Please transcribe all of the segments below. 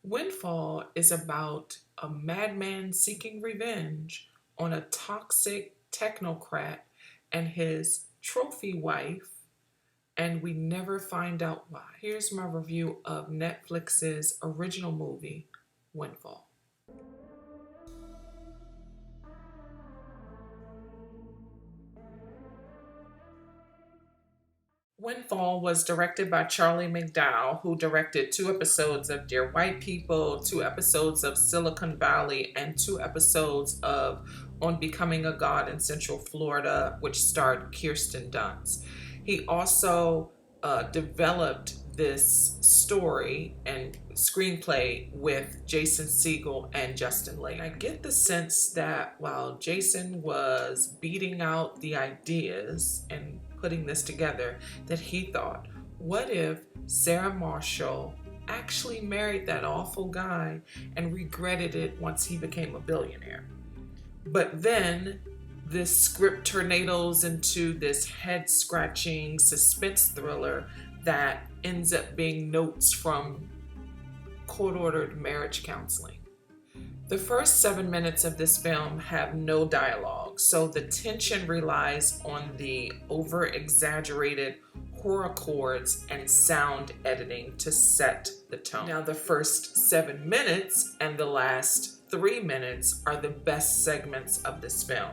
Windfall is about a madman seeking revenge on a toxic technocrat and his trophy wife, and we never find out why. Here's my review of Netflix's original movie, Windfall. Windfall was directed by Charlie Mcdowell, who directed 2 episodes of Dear White People, 2 episodes of Silicon Valley, and 2 episodes of On Becoming a God in Central Florida, which starred Kirsten Dunst. He also developed this story and screenplay with Jason Segel and Justin Lake. I get the sense that while Jason was beating out the ideas and putting this together, that he thought, what if Sarah Marshall actually married that awful guy and regretted it once he became a billionaire? But then this script tornadoes into this head-scratching suspense thriller that ends up being notes from court-ordered marriage counseling. The first 7 minutes of this film have no dialogue, so the tension relies on the over-exaggerated horror chords and sound editing to set the tone. Now, the first 7 minutes and the last 3 minutes are the best segments of this film.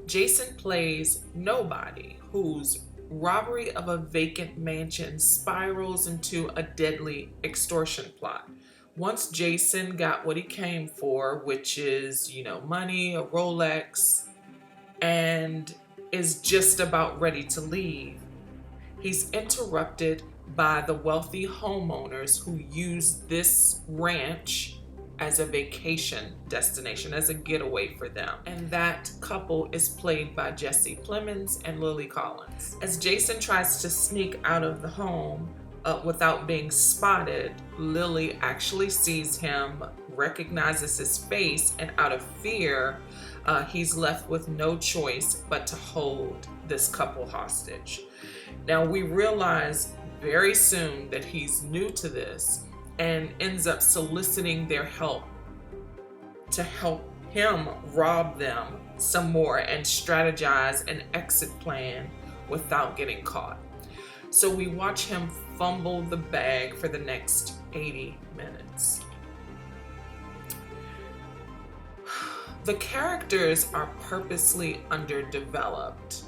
Jason plays nobody whose robbery of a vacant mansion spirals into a deadly extortion plot. Once Jason got what he came for, which is, money, a Rolex, and is just about ready to leave, he's interrupted by the wealthy homeowners who use this ranch as a vacation destination, as a getaway for them. And that couple is played by Plemons and Lily Collins. As Jason tries to sneak out of the home without being spotted, Lily actually sees him, recognizes his face, and out of fear, he's left with no choice but to hold this couple hostage. Now, we realize very soon that he's new to this and ends up soliciting their help to help him rob them some more and strategize an exit plan without getting caught. So we watch him fumble the bag for the next 80 minutes. The characters are purposely underdeveloped.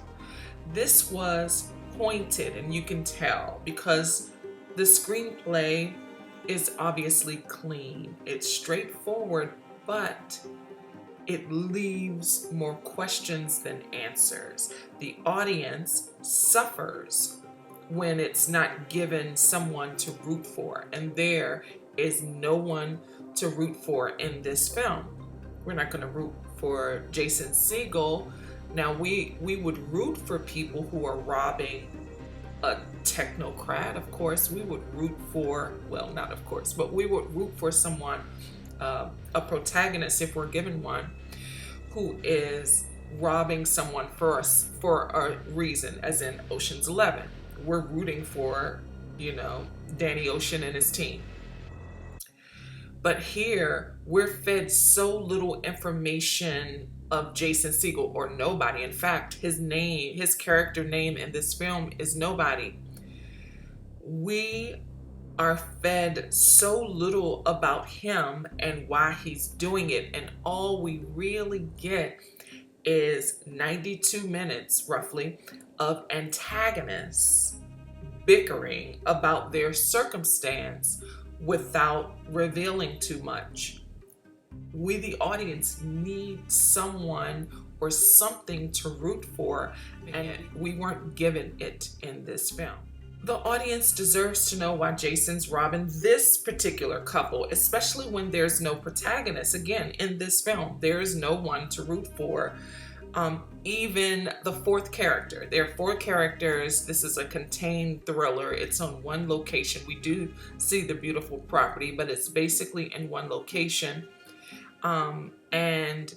This was pointed, and you can tell, because the screenplay is obviously clean. It's straightforward, but it leaves more questions than answers. The audience suffers when it's not given someone to root for, and there is no one to root for in this film. We're not going to root for Jason Segel. Now, we would root for people who are robbing a technocrat. Of course, we would root for, well, not of course, but we would root for someone, a protagonist, if we're given one, who is robbing someone for a reason, as in Ocean's 11. We're rooting for, Danny Ocean and his team. But here, we're fed so little information of Jason Segel, or nobody. In fact, his character name in this film is Nobody. We are fed so little about him and why he's doing it, and all we really get is 92 minutes, roughly, of antagonists bickering about their circumstance without revealing too much. We, the audience, need someone or something to root for, and we weren't given it in this film. The audience deserves to know why Jason's robbing this particular couple, especially when there's no protagonist. Again, in this film, there is no one to root for. Even the fourth character. There are 4 characters. This is a contained thriller. It's on one location. We do see the beautiful property, but it's basically in one location. And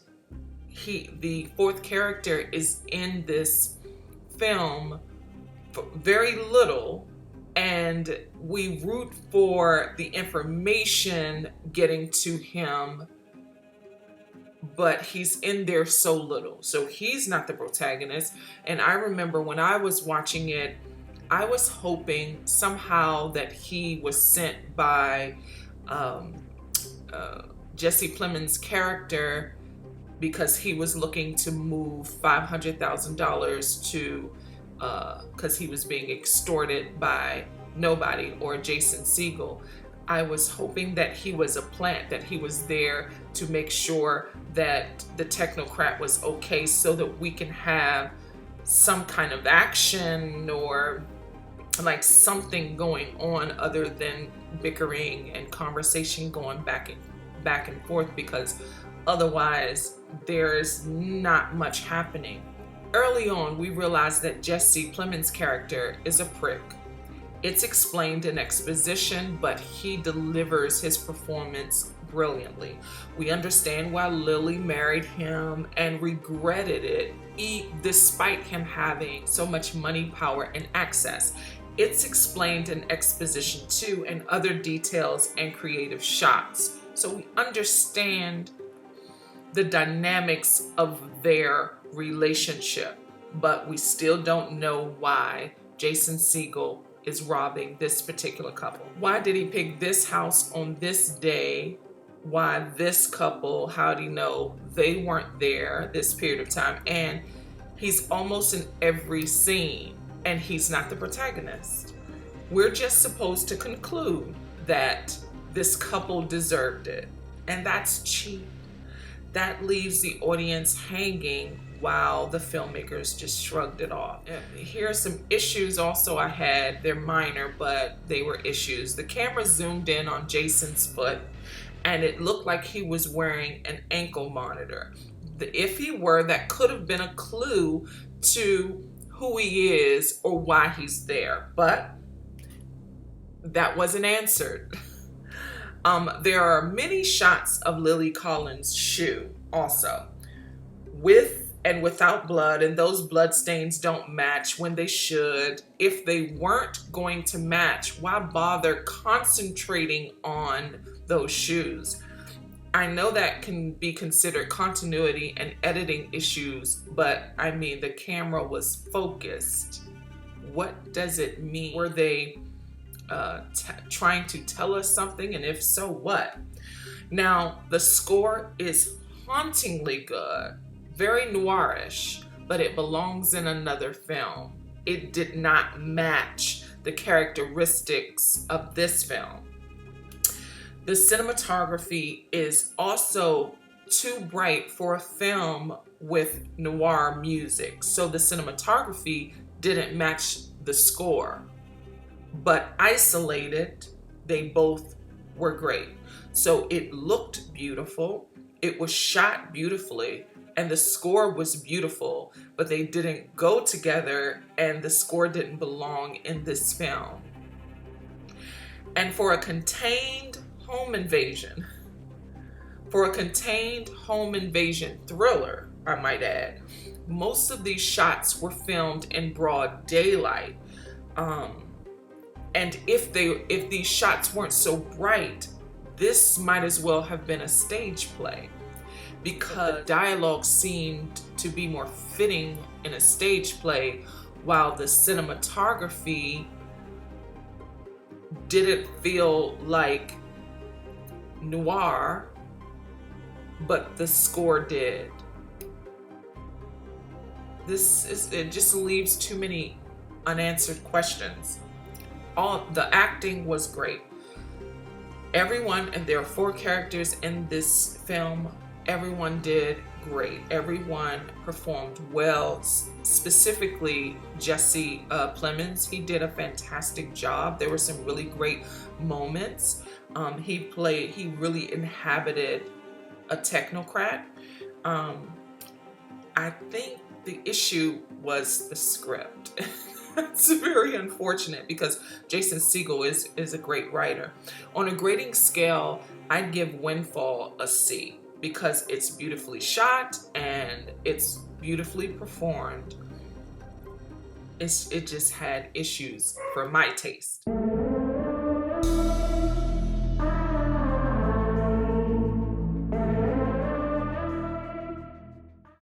the fourth character is in this film for very little, and we root for the information getting to him, but he's in there so little. So he's not the protagonist. And I remember when I was watching it, I was hoping somehow that he was sent by Jesse Plemons' character, because he was looking to move $500,000 to, because he was being extorted by nobody, or Jason Segel. I was hoping that he was a plant, that he was there to make sure that the technocrat was okay, so that we can have some kind of action or like something going on other than bickering and conversation going back and forth, because otherwise there's not much happening. Early on, we realized that Jesse Plemons' character is a prick. It's explained in exposition, but he delivers his performance brilliantly. We understand why Lily married him and regretted it, despite him having so much money, power, and access. It's explained in exposition too, and other details and creative shots. So we understand the dynamics of their relationship, but we still don't know why Jason Segel is robbing this particular couple. Why did he pick this house on this day? Why this couple? How do you know they weren't there this period of time? And he's almost in every scene, and he's not the protagonist. We're just supposed to conclude that this couple deserved it, and that's cheap. That leaves the audience hanging while the filmmakers just shrugged it off. Here are some issues also I had. They're minor, but they were issues. The camera zoomed in on Jason's foot, and it looked like he was wearing an ankle monitor. If he were, that could have been a clue to who he is or why he's there, but that wasn't answered. There are many shots of Lily Collins' shoe also, with and without blood, and those blood stains don't match when they should. If they weren't going to match, why bother concentrating on those shoes? I know that can be considered continuity and editing issues, but I mean, the camera was focused. What does it mean? Were they trying to tell us something? And if so, what? Now, the score is hauntingly good, very noirish, but it belongs in another film. It did not match the characteristics of this film. The cinematography is also too bright for a film with noir music, so the cinematography didn't match the score. But isolated, they both were great. So it looked beautiful, it was shot beautifully, and the score was beautiful, but they didn't go together, and the score didn't belong in this film. And for a contained home invasion thriller, I might add, most of these shots were filmed in broad daylight. And if these shots weren't so bright, this might as well have been a stage play, because dialogue seemed to be more fitting in a stage play, while the cinematography didn't feel like noir, but the score did. It just leaves too many unanswered questions. The acting was great. Everyone, and there are 4 characters in this film, everyone did great. Everyone performed well. Specifically, Jesse Plemons, he did a fantastic job. There were some really great moments. He really inhabited a technocrat. I think the issue was the script. It's very unfortunate, because Jason Segel is a great writer. On a grading scale, I'd give Windfall a C, because it's beautifully shot and it's beautifully performed. it just had issues for my taste.